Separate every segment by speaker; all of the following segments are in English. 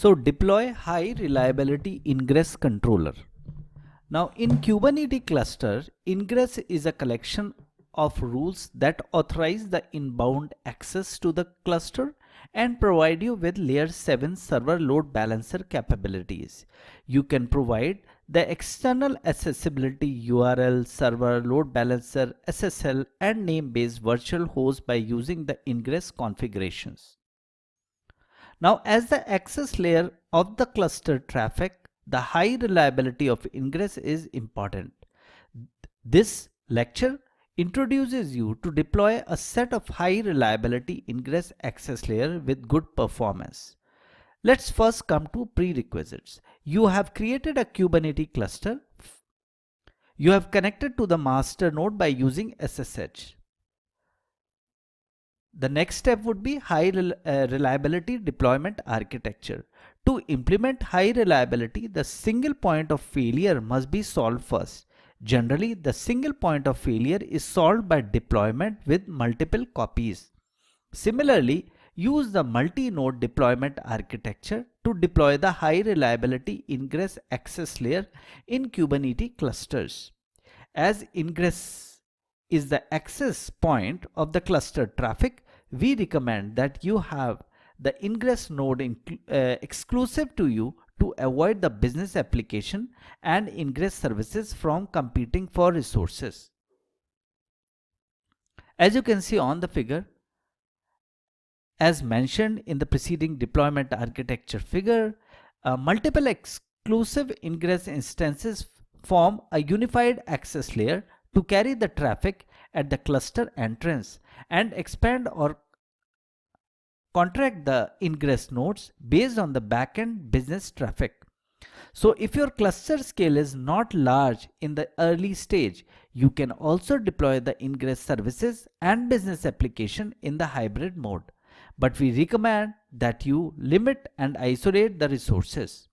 Speaker 1: So deploy high reliability ingress controller. Now in Kubernetes cluster, Ingress is a collection of rules that authorize the inbound access to the cluster and provide you with layer 7 server load balancer capabilities. You can provide the external accessibility URL, server load balancer, SSL and name-based virtual host by using the Ingress configurations. Now, as the access layer of the cluster traffic, the high reliability of Ingress is important. This lecture introduces you to deploy a set of high reliability Ingress access layer with good performance. Let's first come to prerequisites. You have created a Kubernetes cluster. You have connected to the master node by using SSH. The next step would be high reliability deployment architecture. To implement high reliability, the single point of failure must be solved first. Generally, the single point of failure is solved by deployment with multiple copies. Similarly, use the multi-node deployment architecture to deploy the high reliability Ingress access layer in Kubernetes clusters. As Ingress is the access point of the cluster traffic, we recommend that you have the Ingress node exclusive to you to avoid the business application and Ingress services from competing for resources. As you can see on the figure, as mentioned in the preceding deployment architecture figure, multiple exclusive Ingress instances form a unified access layer to carry the traffic at the cluster entrance and expand or contract the Ingress nodes based on the backend business traffic. So if your cluster scale is not large in the early stage, you can also deploy the Ingress services and business application in the hybrid mode. But we recommend that you limit and isolate the resources.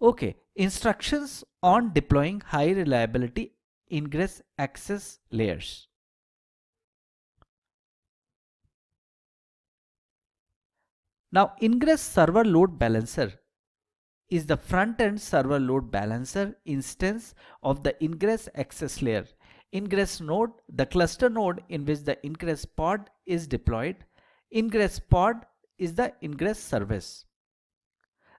Speaker 1: Okay, instructions on deploying high reliability Ingress access layers. Now, Ingress server load balancer is the front-end server load balancer instance of the Ingress access layer. Ingress node, the cluster node in which the Ingress pod is deployed. Ingress pod is the Ingress service.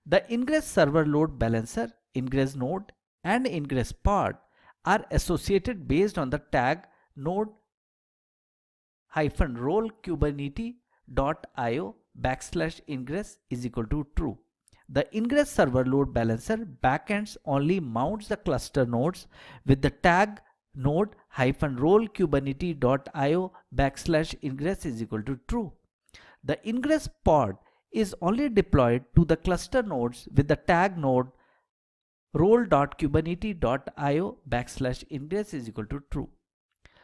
Speaker 1: The Ingress server load balancer, Ingress node and Ingress pod are associated based on the tag node -role kubernetes.io/ingress is equal to true. The Ingress server load balancer backends only mounts the cluster nodes with the tag node -role kubernetes.io/ingress is equal to true. The Ingress pod is only deployed to the cluster nodes with the tag node role.kubernetes.io/ingress is equal to true.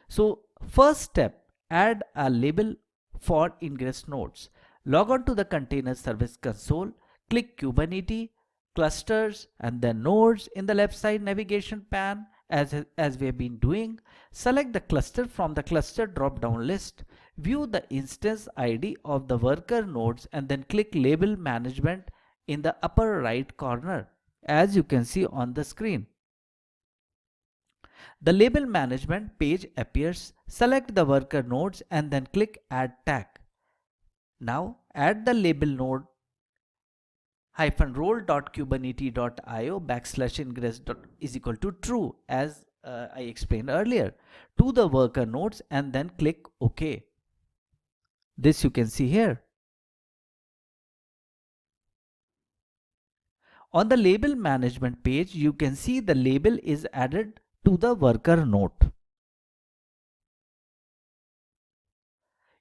Speaker 1: So first step, add a label for Ingress nodes. Log on to the container service console, click Kubernetes, clusters and then nodes in the left side navigation pane as we have been doing. Select the cluster from the cluster drop down list. View the instance ID of the worker nodes and then click label management in the upper right corner as you can see on the screen. The label management page appears. Select the worker nodes and then click add tag. Now add the label node -role.kubernetes.io/ingress is equal to true as I explained earlier to the worker nodes and then click OK. This you can see here. On the label management page, you can see the label is added to the worker node.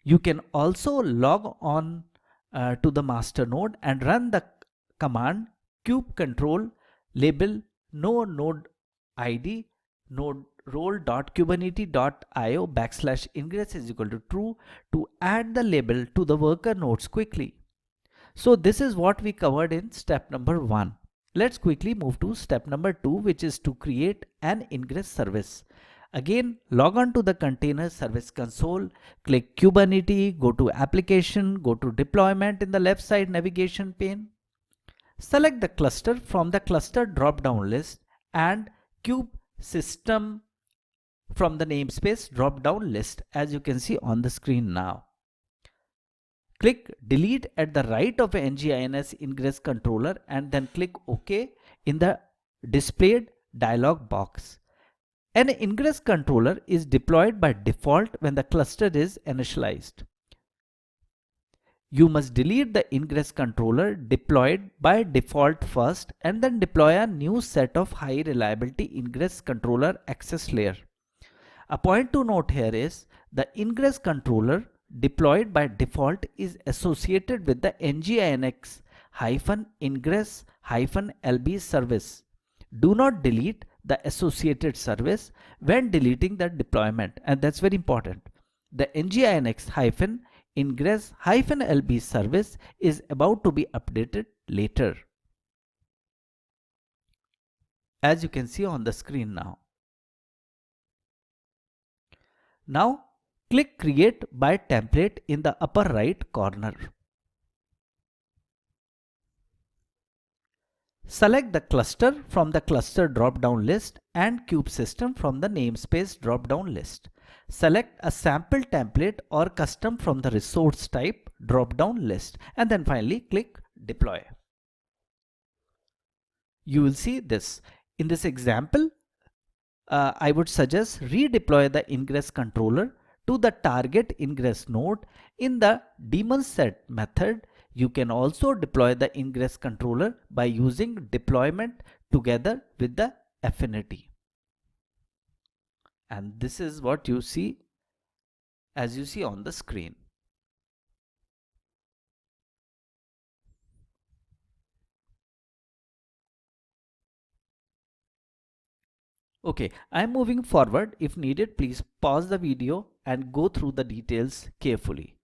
Speaker 1: You can also log on to the master node and run the command kube control label no node id node role.kubernetes.io/ingress is equal to true to add the label to the worker nodes quickly. So this is what we covered in step number 1. Let's quickly move to step number 2, which is to create an Ingress service. Again, log on to the container service console, click Kubernetes, go to application, go to deployment in the left side navigation pane. Select the cluster from the cluster drop-down list and cube system from the namespace drop-down list, as you can see on the screen now. Click delete at the right of ngINS ingress controller and then click OK in the displayed dialog box. An ingress controller is deployed by default when the cluster is initialized. You must delete the ingress controller deployed by default first and then deploy a new set of high reliability ingress controller access layer. A point to note here is the ingress controller deployed by default is associated with the ngINX-ingress-lb service. Do not delete the associated service when deleting the deployment, and that's very important. The ngINX-ingress-lb service is about to be updated later, as you can see on the screen now. Now click Create by Template in the upper right corner. Select the cluster from the cluster drop-down list and cube system from the namespace drop-down list. Select a sample template or custom from the resource type drop-down list and then finally click Deploy. You will see this. In this example, I would suggest redeploy the ingress controller to the target ingress node in the daemon set method. You can also deploy the ingress controller by using deployment together with the affinity. And this is what you see as you see on the screen. Okay, I am moving forward. If needed, please pause the video and go through the details carefully.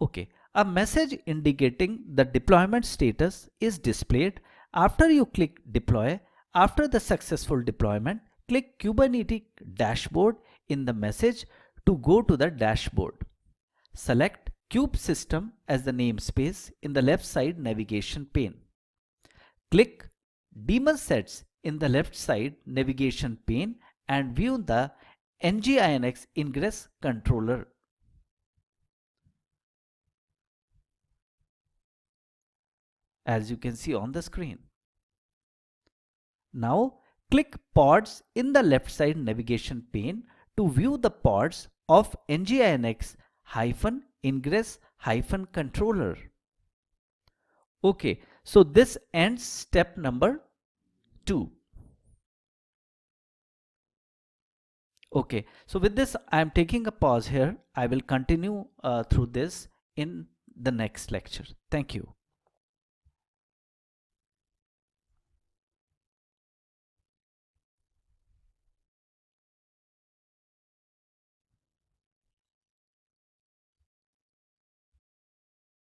Speaker 1: Okay, a message indicating the deployment status is displayed after you click Deploy. After the successful deployment, click Kubernetes Dashboard in the message to go to the dashboard. Select Kube System as the namespace in the left side navigation pane. Click Daemon Sets in the left side navigation pane and view the ngINX ingress controller. As you can see on the screen. Now click pods in the left side navigation pane to view the pods of ngINX-ingress-controller. Okay, so this ends step number 2. Okay, so with this I am taking a pause here. I will continue through this in the next lecture. Thank you.